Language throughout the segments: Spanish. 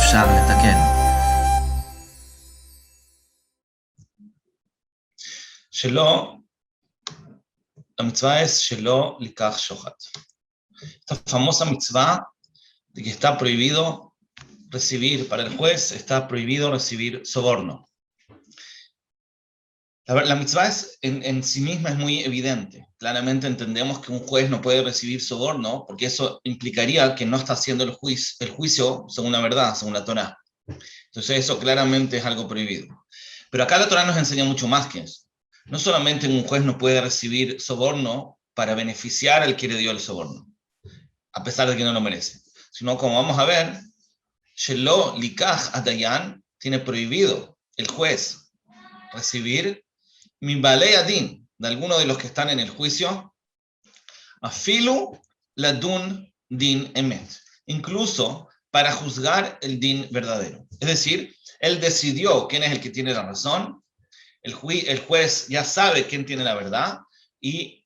אפשר לתקן. שלא, המצווה es שלא לקח שוחד. Esta famosa mitzvah de que está prohibido recibir, para el juez está prohibido recibir soborno. La mitzvah en sí misma es muy evidente. Claramente entendemos que un juez no puede recibir soborno porque eso implicaría que no está haciendo el juicio según la verdad, según la Torá. Entonces eso claramente es algo prohibido. Pero acá la Torá nos enseña mucho más que eso. No solamente un juez no puede recibir soborno para beneficiar al que le dio el soborno, a pesar de que no lo merece, sino como vamos a ver, Shelo Likach Adayan tiene prohibido el juez recibir min balei adin, de alguno de los que están en el juicio, afilu ladun din emet, incluso para juzgar el din verdadero. Es decir, él decidió quién es el que tiene la razón, el juez ya sabe quién tiene la verdad, y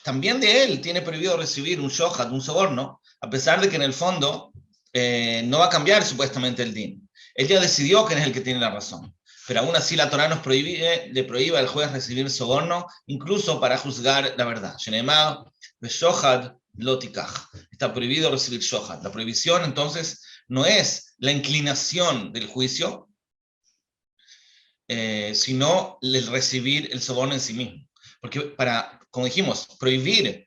también de él tiene prohibido recibir un shohat, un soborno, a pesar de que en el fondo no va a cambiar supuestamente el din. Él ya decidió quién es el que tiene la razón. Pero aún así la Torá nos le prohíbe al juez recibir soborno, incluso para juzgar la verdad. Shenemar beshohad lo tikach. Está prohibido recibir shohad. La prohibición, entonces, no es la inclinación del juicio, sino el recibir el soborno en sí mismo. Porque como dijimos, prohibir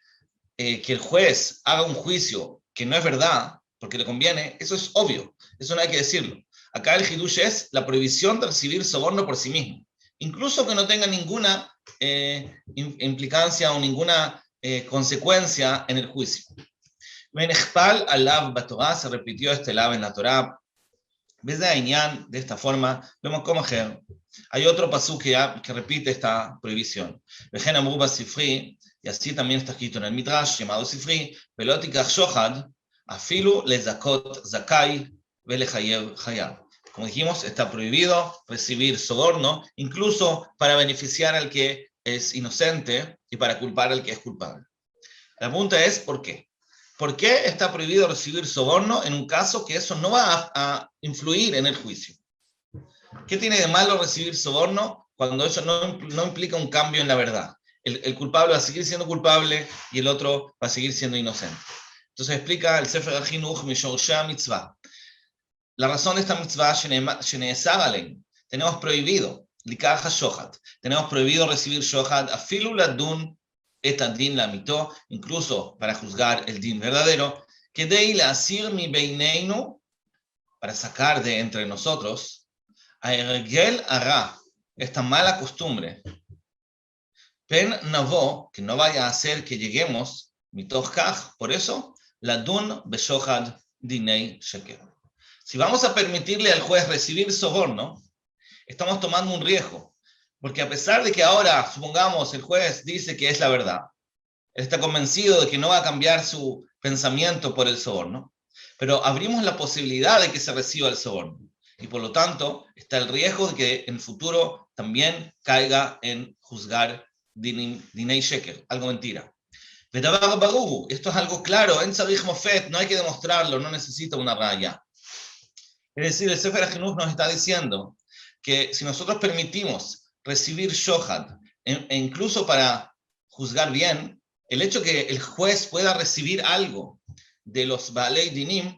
que el juez haga un juicio que no es verdad, porque le conviene, eso es obvio. Eso no hay que decirlo. Acá el hidush es la prohibición de recibir soborno por sí mismo, incluso que no tenga ninguna implicancia o ninguna consecuencia en el juicio. Menechpal alav batorá, se repitió este lav en la Torá. ¿Ves de Ainyan? De esta forma, vemos como hay otro pasú que repite esta prohibición. Vejen amru basifri, y así también está escrito en el Midrash, llamado Sifri, velot tikach shohad, afilu lezakot zakai velechayev chayav. Como dijimos, está prohibido recibir soborno, incluso para beneficiar al que es inocente y para culpar al que es culpable. La pregunta es, ¿por qué? ¿Por qué está prohibido recibir soborno en un caso que eso no va a influir en el juicio? ¿Qué tiene de malo recibir soborno cuando eso no implica un cambio en la verdad? El culpable va a seguir siendo culpable y el otro va a seguir siendo inocente. Entonces explica el Sefer HaChinuch Mishorshei HaMitzvah. La razón de esta mitzvah, tenemos prohibido, likach shohat, tenemos prohibido recibir shohat, afilu ladun et adin lamito, incluso para juzgar el din verdadero, kedei la'asir mi beineinu, para sacar de entre nosotros, a ergel ara, esta mala costumbre, pen navo, que no vaya a hacer que lleguemos, mitoch kach, por eso, ladun beshohad dinei sheker. Si vamos a permitirle al juez recibir soborno, estamos tomando un riesgo, porque a pesar de que ahora, supongamos, el juez dice que es la verdad, él está convencido de que no va a cambiar su pensamiento por el soborno, pero abrimos la posibilidad de que se reciba el soborno, y por lo tanto está el riesgo de que en el futuro también caiga en juzgar dinei sheker, algo mentira. Esto es algo claro, en tzarich mofet, no hay que demostrarlo, no necesita una raya. Es decir, el Sefer HaChinuch nos está diciendo que si nosotros permitimos recibir shohad, e incluso para juzgar bien, el hecho que el juez pueda recibir algo de los balei dinim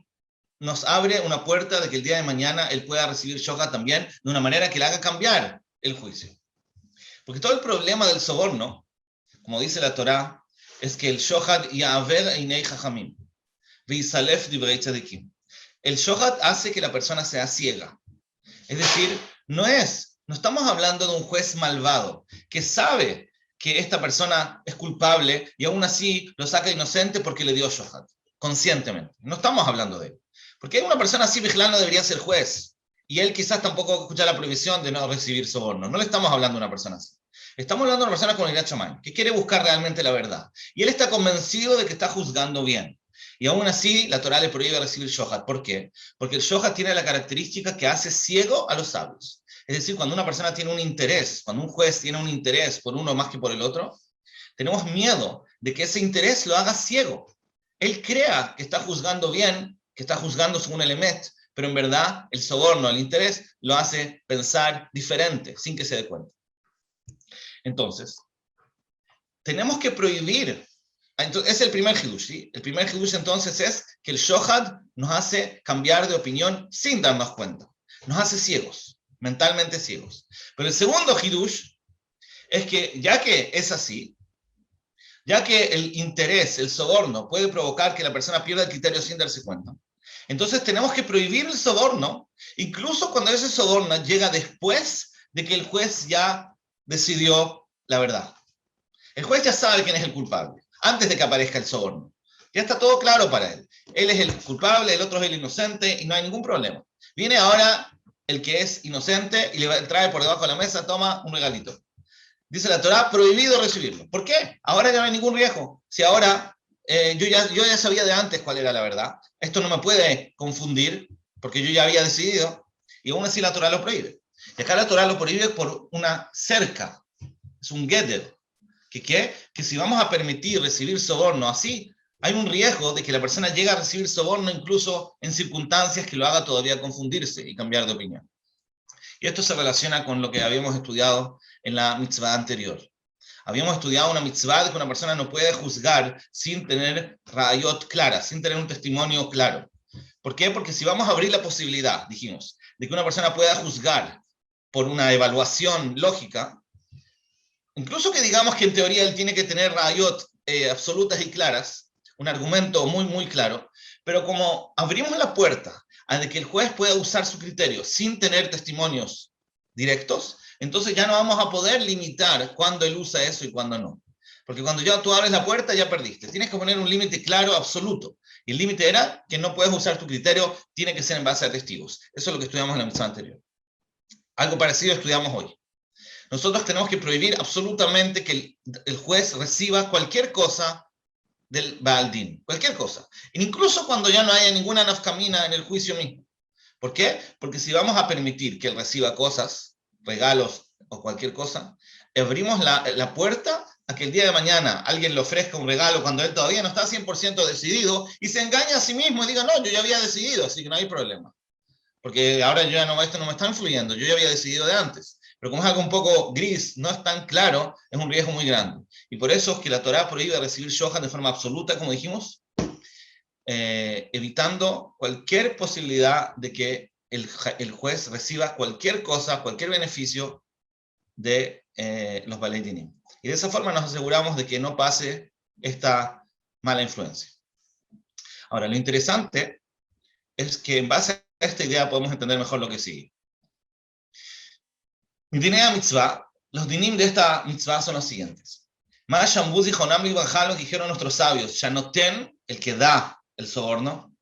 nos abre una puerta de que el día de mañana él pueda recibir shohad también de una manera que le haga cambiar el juicio. Porque todo el problema del soborno, como dice la Torá, es que el shohad ya'aver einei chachamim v'isalef divrei tzadikim. El shohat hace que la persona sea ciega. Es decir, no estamos hablando de un juez malvado que sabe que esta persona es culpable y aún así lo saca inocente porque le dio shohat, conscientemente. No estamos hablando de él. Porque una persona así vigilante no debería ser juez. Y él quizás tampoco escucha la prohibición de no recibir soborno. No le estamos hablando de una persona así. Estamos hablando de una persona con Yirat Shamayim, que quiere buscar realmente la verdad. Y él está convencido de que está juzgando bien. Y aún así, la Torá le prohíbe recibir shohat. ¿Por qué? Porque el shohat tiene la característica que hace ciego a los sabios. Es decir, cuando una persona tiene un interés, cuando un juez tiene un interés por uno más que por el otro, tenemos miedo de que ese interés lo haga ciego. Él crea que está juzgando bien, que está juzgando según el emet, pero en verdad el soborno, el interés, lo hace pensar diferente, sin que se dé cuenta. Entonces, tenemos que prohibir. Entonces, es el primer hidush, ¿sí? El primer hidush entonces es que el shohad nos hace cambiar de opinión sin darnos cuenta. Nos hace ciegos, mentalmente ciegos. Pero el segundo hidush es que ya que es así, ya que el interés, el soborno, puede provocar que la persona pierda el criterio sin darse cuenta, entonces tenemos que prohibir el soborno, incluso cuando ese soborno llega después de que el juez ya decidió la verdad. El juez ya sabe quién es el culpable, antes de que aparezca el soborno. Ya está todo claro para él. Él es el culpable, el otro es el inocente y no hay ningún problema. Viene ahora el que es inocente y le trae por debajo de la mesa, toma un regalito. Dice la Torá, prohibido recibirlo. ¿Por qué? Ahora ya no hay ningún riesgo. Si ahora yo ya sabía de antes cuál era la verdad, esto no me puede confundir porque yo ya había decidido y aún así la Torá lo prohíbe. Y acá la Torá lo prohíbe por una cerca, es un geder. Que si vamos a permitir recibir soborno así, hay un riesgo de que la persona llegue a recibir soborno incluso en circunstancias que lo haga todavía confundirse y cambiar de opinión. Y esto se relaciona con lo que habíamos estudiado en la mitzvah anterior. Habíamos estudiado una mitzvah de que una persona no puede juzgar sin tener rayot claras, sin tener un testimonio claro. ¿Por qué? Porque si vamos a abrir la posibilidad, dijimos, de que una persona pueda juzgar por una evaluación lógica, incluso que digamos que en teoría él tiene que tener rayot absolutas y claras, un argumento muy, muy claro, pero como abrimos la puerta a que el juez pueda usar su criterio sin tener testimonios directos, entonces ya no vamos a poder limitar cuándo él usa eso y cuándo no. Porque cuando ya tú abres la puerta, ya perdiste. Tienes que poner un límite claro, absoluto. Y el límite era que no puedes usar tu criterio, tiene que ser en base a testigos. Eso es lo que estudiamos en la mitzvah anterior. Algo parecido estudiamos hoy. Nosotros tenemos que prohibir absolutamente que el juez reciba cualquier cosa del Baal Din, cualquier cosa. Incluso cuando ya no haya ninguna nafkamina en el juicio mismo. ¿Por qué? Porque si vamos a permitir que él reciba cosas, regalos o cualquier cosa, abrimos la puerta a que el día de mañana alguien le ofrezca un regalo cuando él todavía no está 100% decidido y se engaña a sí mismo y diga, no, yo ya había decidido, así que no hay problema. Porque ahora yo ya no, esto no me está influyendo, yo ya había decidido de antes. Pero como es algo un poco gris, no es tan claro, es un riesgo muy grande. Y por eso es que la Torá prohíbe recibir shohad de forma absoluta, como dijimos, evitando cualquier posibilidad de que el juez reciba cualquier cosa, cualquier beneficio de los Balei Dinim. Y de esa forma nos aseguramos de que no pase esta mala influencia. Ahora, lo interesante es que en base a esta idea podemos entender mejor lo que sigue. Dinei mitzvah, los dinim de esta mitzvah son los siguientes. Ma'ashambuzi Jonam Libanjá, lo que dijeron nuestros sabios, Shanoten, el que da el soborno,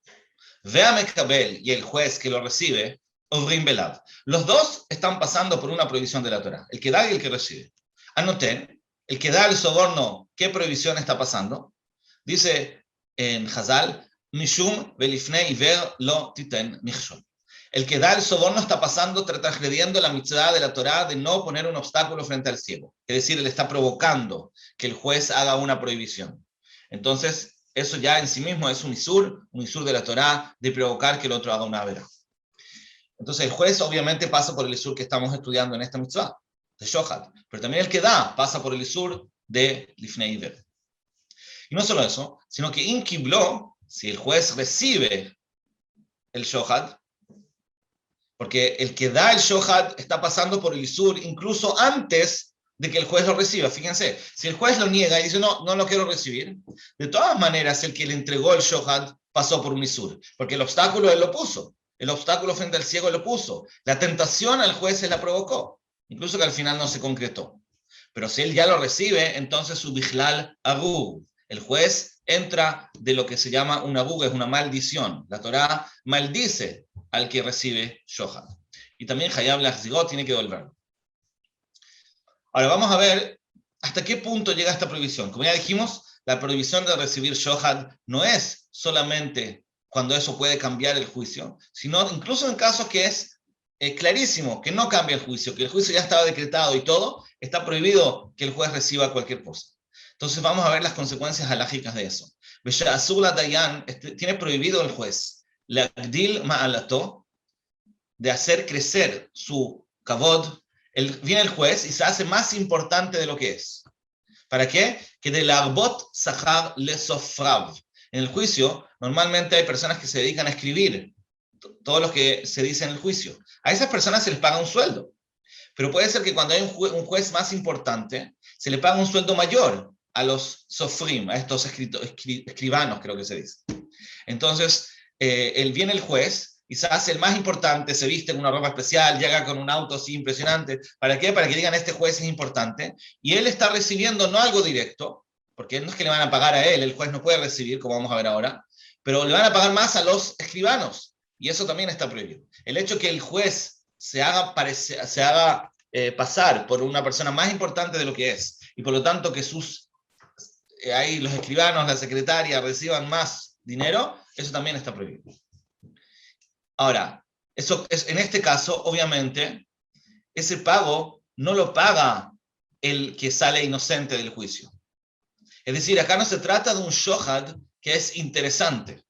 Vea Mekabel, y el juez que lo recibe, Ovrim Belav. Los dos están pasando por una prohibición de la Torah, el que da y el que recibe. Anoten, el que da el soborno, ¿qué prohibición está pasando? Dice en Hazal, Mishum Belifnei Iver lo titen michshol. El que da el soborno está pasando, transgrediendo la mitzvah de la Torá de no poner un obstáculo frente al ciego. Es decir, él está provocando que el juez haga una prohibición. Entonces, eso ya en sí mismo es un isur de la Torá de provocar que el otro haga una avera. Entonces, el juez obviamente pasa por el isur que estamos estudiando en esta mitzvah, de shohad. Pero también el que da pasa por el isur de lifnei iver. Y no solo eso, sino que in kiblo, si el juez recibe el shohad, porque el que da el shohad está pasando por el isur incluso antes de que el juez lo reciba. Fíjense, si el juez lo niega y dice, no lo quiero recibir, de todas maneras el que le entregó el shohad pasó por un isur, porque el obstáculo él lo puso, el obstáculo frente al ciego lo puso, la tentación al juez se la provocó, incluso que al final no se concretó. Pero si él ya lo recibe, entonces su bichlal abu, el juez entra de lo que se llama un abu, es una maldición. La Torá maldice al que recibe shohad. Y también Hayab Lachzigot tiene que devolverlo. Ahora vamos a ver hasta qué punto llega esta prohibición. Como ya dijimos, la prohibición de recibir shohad no es solamente cuando eso puede cambiar el juicio, sino incluso en casos que es clarísimo que no cambia el juicio, que el juicio ya estaba decretado y todo, está prohibido que el juez reciba cualquier cosa. Entonces vamos a ver las consecuencias halajicas de eso. Tiene prohibido el juez, Lagdil ma'alato, de hacer crecer su kavod, viene el juez y se hace más importante de lo que es. ¿Para qué? Que de la arbot sahar le sofrav. En el juicio, normalmente hay personas que se dedican a escribir todo lo que se dice en el juicio. A esas personas se les paga un sueldo. Pero puede ser que cuando hay un juez más importante, se le paga un sueldo mayor a los sofrim, a estos escribanos, creo que se dice. Entonces, viene el juez y se hace el más importante, se viste con una ropa especial, llega con un auto así impresionante. ¿Para qué? Para que digan, este juez es importante. Y él está recibiendo no algo directo, porque no es que le van a pagar a él, el juez no puede recibir, como vamos a ver ahora, pero le van a pagar más a los escribanos. Y eso también está prohibido. El hecho que el juez se haga pasar por una persona más importante de lo que es, y por lo tanto que ahí los escribanos, la secretaria reciban más dinero, eso también está prohibido. Ahora, en este caso, obviamente, ese pago no lo paga el que sale inocente del juicio. Es decir, acá no se trata de un shohad que es interesante.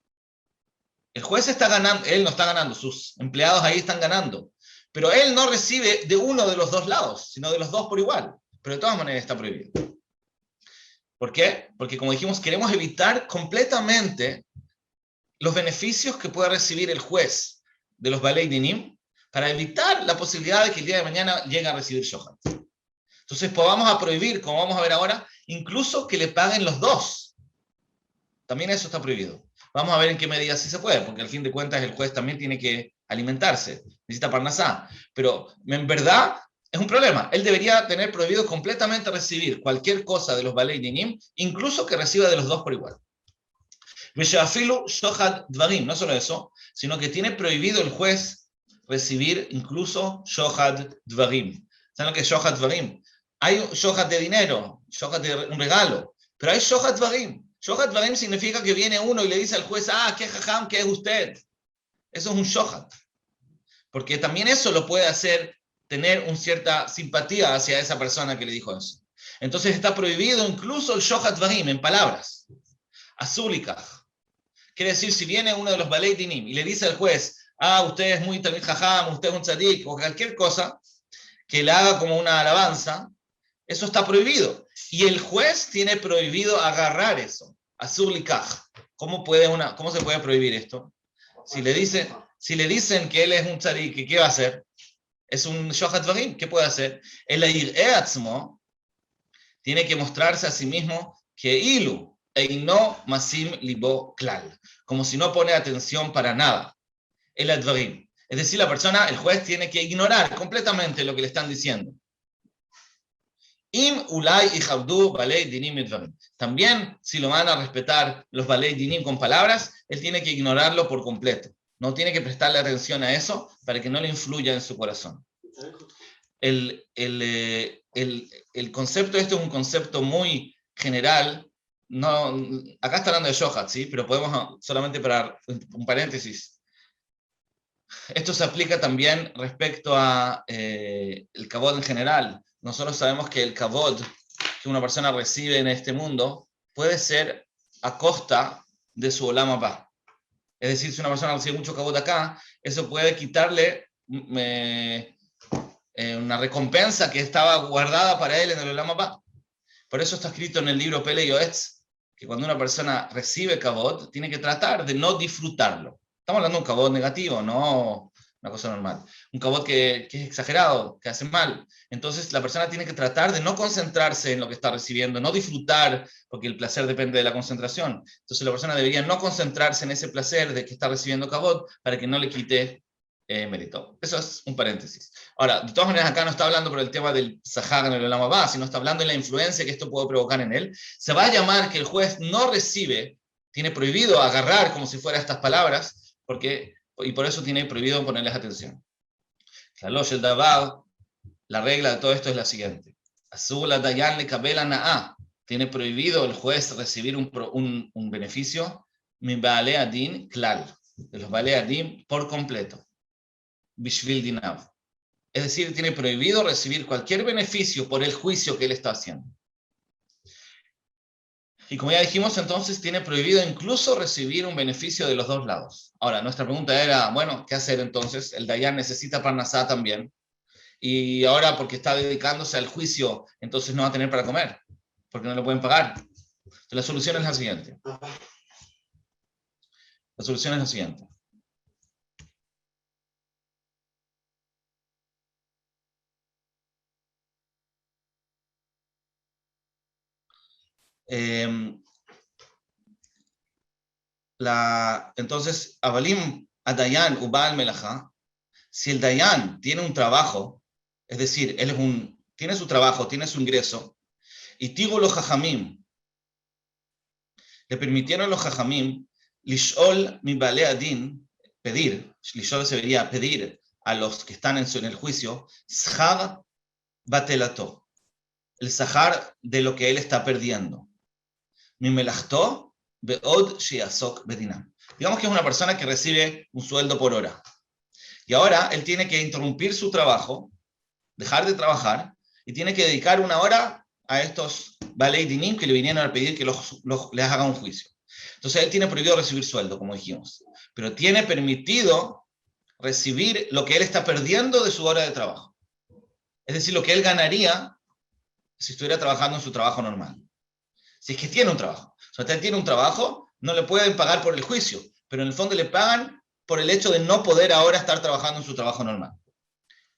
El juez está ganando, él no está ganando, sus empleados ahí están ganando. Pero él no recibe de uno de los dos lados, sino de los dos por igual. Pero de todas maneras está prohibido. ¿Por qué? Porque como dijimos, queremos evitar completamente los beneficios que pueda recibir el juez de los balei dinim para evitar la posibilidad de que el día de mañana llegue a recibir shohad. Entonces, pues vamos a prohibir, como vamos a ver ahora, incluso que le paguen los dos. También eso está prohibido. Vamos a ver en qué medida sí se puede, porque al fin de cuentas el juez también tiene que alimentarse, necesita parnasá. Pero en verdad es un problema. Él debería tener prohibido completamente recibir cualquier cosa de los balei dinim, incluso que reciba de los dos por igual. No solo eso, sino que tiene prohibido el juez recibir incluso shohad dvarim. ¿Saben lo que es shohad dvarim? Hay shohad de dinero, shohad de un regalo, pero hay shohad dvarim. Shohad dvarim significa que viene uno y le dice al juez, qué jajam, ¿qué es usted? Eso es un shohad. Porque también eso lo puede hacer tener una cierta simpatía hacia esa persona que le dijo eso. Entonces está prohibido incluso el shohad dvarim en palabras. Azulikah. Quiere decir, si viene uno de los balei dinim y le dice al juez, usted es muy talmid jajam, usted es un tzadik, o cualquier cosa, que le haga como una alabanza, eso está prohibido. Y el juez tiene prohibido agarrar eso. Azulikah. ¿Cómo se puede prohibir esto? Si le dicen que él es un tzadik, ¿qué va a hacer? Es un shohad dvarim, ¿qué puede hacer? El yir'e atzmo tiene que mostrarse a sí mismo que ilu, eino masim libo klal, como si no pone atención para nada. El advarim. Es decir, el juez tiene que ignorar completamente lo que le están diciendo. Im ulay y jabdu balei dinim advarim. También, si lo van a respetar los balei dinim con palabras, él tiene que ignorarlo por completo. No tiene que prestarle atención a eso para que no le influya en su corazón. El concepto, esto es un concepto muy general. No, acá está hablando de shohad, ¿sí? Pero podemos, solamente para un paréntesis, esto se aplica también respecto a el kavod en general. Nosotros sabemos que el kavod que una persona recibe en este mundo puede ser a costa de su olam haba. Es decir, si una persona recibe mucho kavod acá, eso puede quitarle una recompensa que estaba guardada para él en el olam haba. Por eso está escrito en el libro Pele Yoetz que cuando una persona recibe kavod, tiene que tratar de no disfrutarlo. Estamos hablando de un kavod negativo, no una cosa normal. Un kavod que es exagerado, que hace mal. Entonces la persona tiene que tratar de no concentrarse en lo que está recibiendo, no disfrutar, porque el placer depende de la concentración. Entonces la persona debería no concentrarse en ese placer de que está recibiendo kavod para que no le quite mérito. Eso es un paréntesis. Ahora, de todas maneras, acá no está hablando por el tema del sahar en el olam haba, sino está hablando de la influencia que esto puede provocar en él. Se va a llamar que el juez no recibe, tiene prohibido agarrar como si fuera estas palabras, y por eso tiene prohibido ponerles atención. La regla de todo esto es la siguiente. Tiene prohibido el juez recibir un beneficio min baalei adin klal, de los baalei adin por completo. Bishvil dinav. Es decir, tiene prohibido recibir cualquier beneficio por el juicio que él está haciendo. Y como ya dijimos, entonces tiene prohibido incluso recibir un beneficio de los dos lados. Ahora, nuestra pregunta era, bueno, ¿qué hacer entonces? El Dayan necesita Parnasá también. Y ahora, porque está dedicándose al juicio, entonces no va a tener para comer, porque no le pueden pagar. Entonces, la solución es la siguiente. La solución es la siguiente. Entonces, Avalim Adayan Ubal Melajá, si el Dayan tiene un trabajo, es decir, tiene su trabajo, tiene su ingreso, y Tigu los Jajamim, le permitieron los Jajamim, Lishol mi Bale Adin, pedir, Lishol se vería pedir a los que están en el juicio, Shar Batelato, el Sahar de lo que él está perdiendo. Mi Melachto, Beod Shiasok Bedinam. Digamos que es una persona que recibe un sueldo por hora. Y ahora él tiene que interrumpir su trabajo, dejar de trabajar, y tiene que dedicar una hora a estos Balei Dinim que le vinieron a pedir que les haga un juicio. Entonces él tiene prohibido recibir sueldo, como dijimos, pero tiene permitido recibir lo que él está perdiendo de su hora de trabajo. Es decir, lo que él ganaría si estuviera trabajando en su trabajo normal. Si es que tiene un trabajo. Si usted tiene un trabajo, no le pueden pagar por el juicio, pero en el fondo le pagan por el hecho de no poder ahora estar trabajando en su trabajo normal.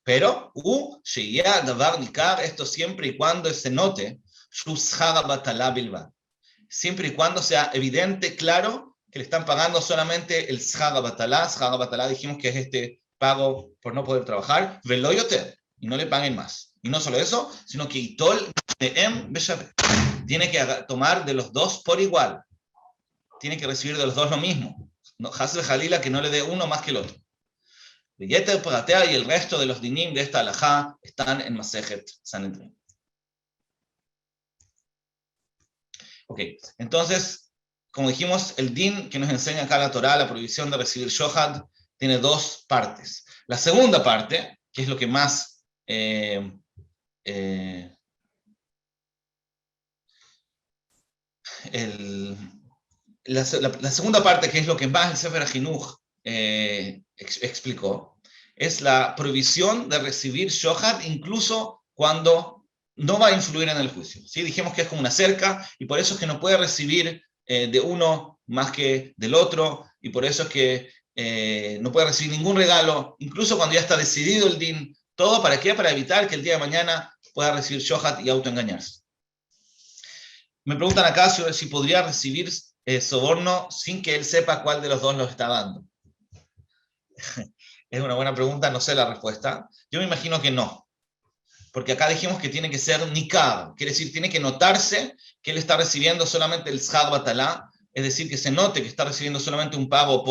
Pero, esto siempre y cuando se note, siempre y cuando sea evidente, claro, que le están pagando solamente el Shara Batalá. Shara Batalá dijimos que es este pago por no poder trabajar, veloyote, y no le paguen más. Y no solo eso, sino que Itol tiene que tomar de los dos por igual. Tiene que recibir de los dos lo mismo. No, Hasel Jalila, que no le dé uno más que el otro. Yeter Pratea y el resto de los dinim de esta alajá están en Masejet Sanedrin. Ok, entonces, como dijimos, el din que nos enseña acá la Torá, la prohibición de recibir shohad, tiene dos partes. La segunda parte, que es lo que más la segunda parte, que es lo que más el Sefer HaChinuch explicó, es la prohibición de recibir shohad incluso cuando no va a influir en el juicio. ¿Sí? Dijimos que es como una cerca, y por eso es que no puede recibir de uno más que del otro, y por eso es que no puede recibir ningún regalo, incluso cuando ya está decidido el din. ¿Todo para qué? Para evitar que el día de mañana pueda recibir shohad y autoengañarse. Me preguntan acá si podría recibir soborno sin que él sepa cuál de los dos lo está dando. Es una buena pregunta, no sé la respuesta. Yo me imagino que no. Porque acá dijimos que tiene que ser nikar, quiere decir, tiene que notarse que él está recibiendo solamente el shar batalá, es decir, que se note que está recibiendo solamente un pago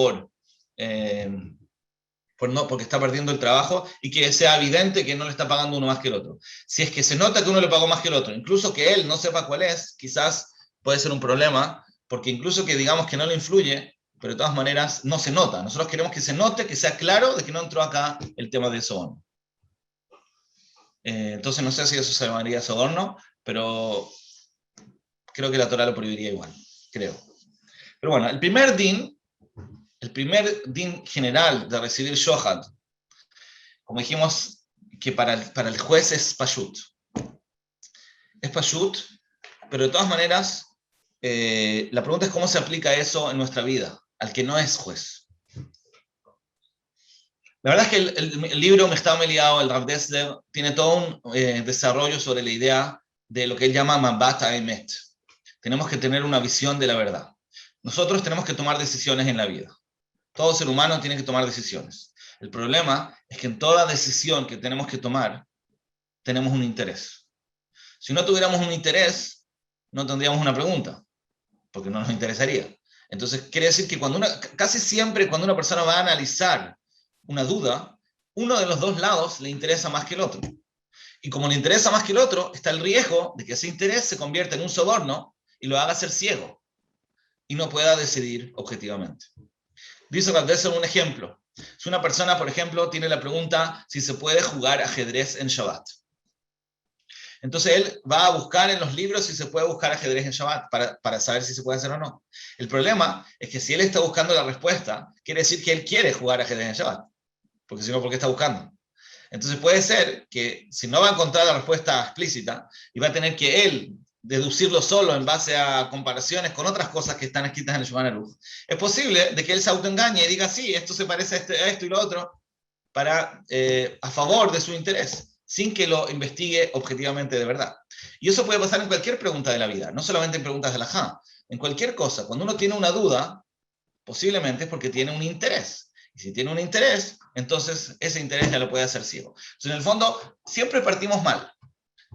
porque está perdiendo el trabajo, y que sea evidente que no le está pagando uno más que el otro. Si es que se nota que uno le pagó más que el otro, incluso que él no sepa cuál es, quizás puede ser un problema, porque incluso que digamos que no le influye, pero de todas maneras no se nota. Nosotros queremos que se note, que sea claro de que no entró acá el tema de soborno. Entonces no sé si eso se llamaría soborno, pero creo que la Torá lo prohibiría igual, creo. Pero bueno, el primer din general de recibir shohad, como dijimos, que para el juez es pashut. Es pashut, pero de todas maneras, la pregunta es cómo se aplica eso en nuestra vida, al que no es juez. La verdad es que el libro Mechtav Meliao, el Rav Dessler, tiene todo un desarrollo sobre la idea de lo que él llama Mabat HaEmet. Tenemos que tener una visión de la verdad. Nosotros tenemos que tomar decisiones en la vida. Todo ser humano tiene que tomar decisiones. El problema es que en toda decisión que tenemos que tomar, tenemos un interés. Si no tuviéramos un interés, no tendríamos una pregunta, porque no nos interesaría. Entonces, quiere decir que casi siempre cuando una persona va a analizar una duda, uno de los dos lados le interesa más que el otro. Y como le interesa más que el otro, está el riesgo de que ese interés se convierta en un soborno y lo haga ser ciego y no pueda decidir objetivamente. Dice Rav Dessler un ejemplo. Si una persona, por ejemplo, tiene la pregunta si se puede jugar ajedrez en Shabbat. Entonces él va a buscar en los libros si se puede buscar ajedrez en Shabbat para saber si se puede hacer o no. El problema es que si él está buscando la respuesta, quiere decir que él quiere jugar ajedrez en Shabbat. Porque si no, ¿por qué está buscando? Entonces puede ser que si no va a encontrar la respuesta explícita y va a tener que él deducirlo solo en base a comparaciones con otras cosas que están escritas en el Shulchan Aruch, es posible de que él se autoengañe y diga, sí, esto se parece a esto y lo otro, a favor de su interés, sin que lo investigue objetivamente de verdad. Y eso puede pasar en cualquier pregunta de la vida, no solamente en preguntas de la halajá, en cualquier cosa. Cuando uno tiene una duda, posiblemente es porque tiene un interés. Y si tiene un interés, entonces ese interés ya lo puede hacer ciego. Entonces, en el fondo, siempre partimos mal.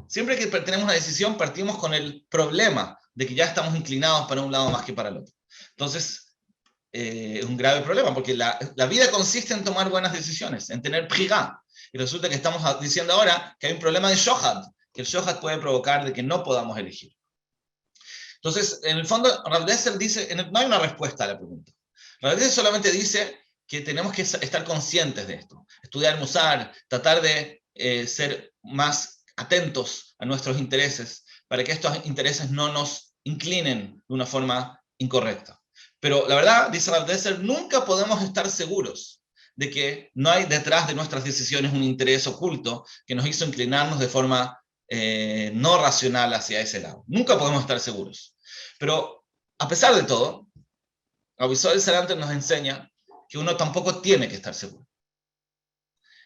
Siempre que tenemos una decisión, partimos con el problema de que ya estamos inclinados para un lado más que para el otro. Entonces, es un grave problema, porque la vida consiste en tomar buenas decisiones, en tener prigá. Y resulta que estamos diciendo ahora que hay un problema de shohad, que el shohad puede provocar de que no podamos elegir. Entonces, en el fondo, Rav Dessler dice, no hay una respuesta a la pregunta. Rav Dessler solamente dice que tenemos que estar conscientes de esto, estudiar Musar, tratar de ser más atentos a nuestros intereses, para que estos intereses no nos inclinen de una forma incorrecta. Pero la verdad, dice Rav Dessler, nunca podemos estar seguros de que no hay detrás de nuestras decisiones un interés oculto que nos hizo inclinarnos de forma no racional hacia ese lado. Nunca podemos estar seguros. Pero a pesar de todo, Rabbi Zohar Salanter nos enseña que uno tampoco tiene que estar seguro.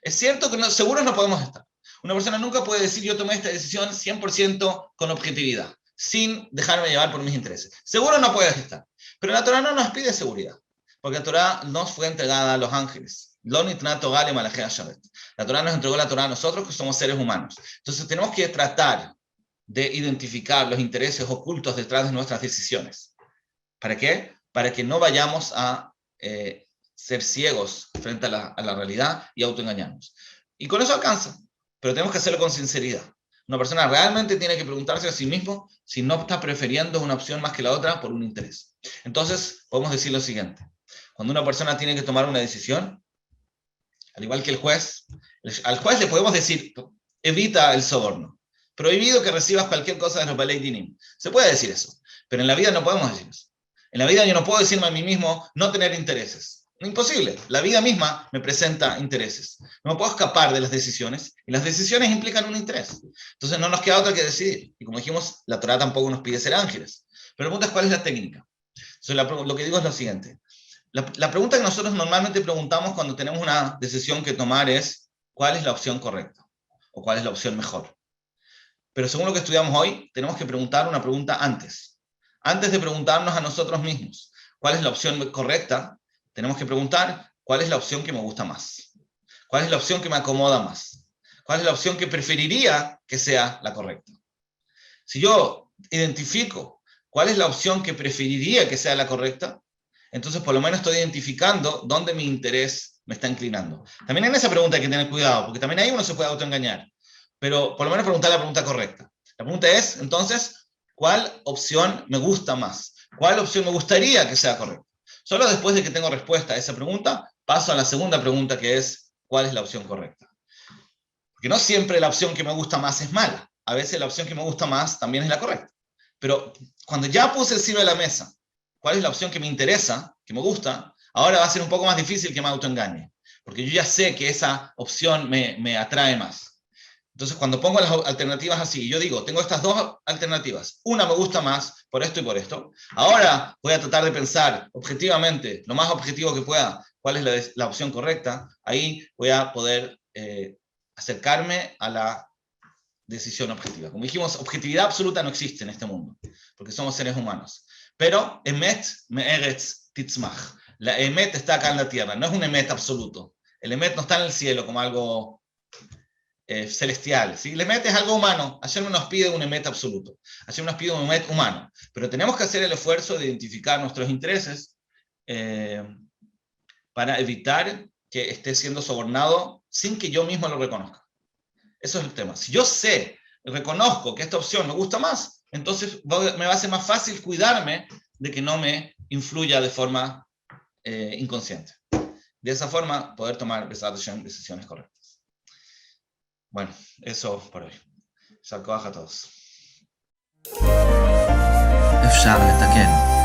Es cierto que seguros no podemos estar. Una persona nunca puede decir yo tomé esta decisión 100% con objetividad, sin dejarme llevar por mis intereses. Seguro no puedes estar. Pero la Torah no nos pide seguridad, porque la Torah nos fue entregada a los ángeles. La Torah nos entregó la Torah a nosotros, que somos seres humanos. Entonces tenemos que tratar de identificar los intereses ocultos detrás de nuestras decisiones. ¿Para qué? Para que no vayamos a ser ciegos frente a la realidad y autoengañarnos. Y con eso alcanza, pero tenemos que hacerlo con sinceridad. Una persona realmente tiene que preguntarse a sí mismo si no está prefiriendo una opción más que la otra por un interés. Entonces, podemos decir lo siguiente. Cuando una persona tiene que tomar una decisión, al igual que el juez, al juez le podemos decir, evita el soborno. Prohibido que recibas cualquier cosa de los Balei Dinim. Se puede decir eso, pero en la vida no podemos decir eso. En la vida yo no puedo decirme a mí mismo no tener intereses. Imposible. La vida misma me presenta intereses. No me puedo escapar de las decisiones, y las decisiones implican un interés. Entonces no nos queda otra que decidir. Y como dijimos, la Torah tampoco nos pide ser ángeles. Pero la pregunta es cuál es la técnica. Entonces lo que digo es lo siguiente. La pregunta que nosotros normalmente preguntamos cuando tenemos una decisión que tomar es ¿cuál es la opción correcta? O ¿cuál es la opción mejor? Pero según lo que estudiamos hoy, tenemos que preguntar una pregunta antes. Antes de preguntarnos a nosotros mismos cuál es la opción correcta, tenemos que preguntar cuál es la opción que me gusta más. ¿Cuál es la opción que me acomoda más? ¿Cuál es la opción que preferiría que sea la correcta? Si yo identifico cuál es la opción que preferiría que sea la correcta, entonces por lo menos estoy identificando dónde mi interés me está inclinando. También en esa pregunta hay que tener cuidado, porque también ahí uno se puede autoengañar. Pero por lo menos preguntar la pregunta correcta. La pregunta es, entonces, ¿cuál opción me gusta más? ¿Cuál opción me gustaría que sea correcta? Solo después de que tengo respuesta a esa pregunta, paso a la segunda pregunta, que es, ¿cuál es la opción correcta? Porque no siempre la opción que me gusta más es mala. A veces la opción que me gusta más también es la correcta. Pero cuando ya puse encima de la mesa, ¿cuál es la opción que me interesa, que me gusta? Ahora va a ser un poco más difícil que me autoengañe. Porque yo ya sé que esa opción me atrae más. Entonces, cuando pongo las alternativas así, yo digo, tengo estas dos alternativas. Una me gusta más por esto y por esto. Ahora voy a tratar de pensar objetivamente, lo más objetivo que pueda, cuál es la opción correcta. Ahí voy a poder acercarme a la decisión objetiva. Como dijimos, objetividad absoluta no existe en este mundo, porque somos seres humanos. Pero Emet me'eretz titzmach. La Emet está acá en la tierra, no es un Emet absoluto. El Emet no está en el cielo como algo celestial. ¿Sí? El Emet es algo humano. Hashem nos pide un Emet absoluto. Hashem nos pide un Emet humano. Pero tenemos que hacer el esfuerzo de identificar nuestros intereses para evitar que esté siendo sobornado sin que yo mismo lo reconozca. Eso es el tema. Si yo sé, reconozco que esta opción me gusta más, entonces me va a ser más fácil cuidarme de que no me influya de forma inconsciente. De esa forma, poder tomar decisiones correctas. Bueno, eso por hoy. יישר כוח a todos. אפשר לתקן.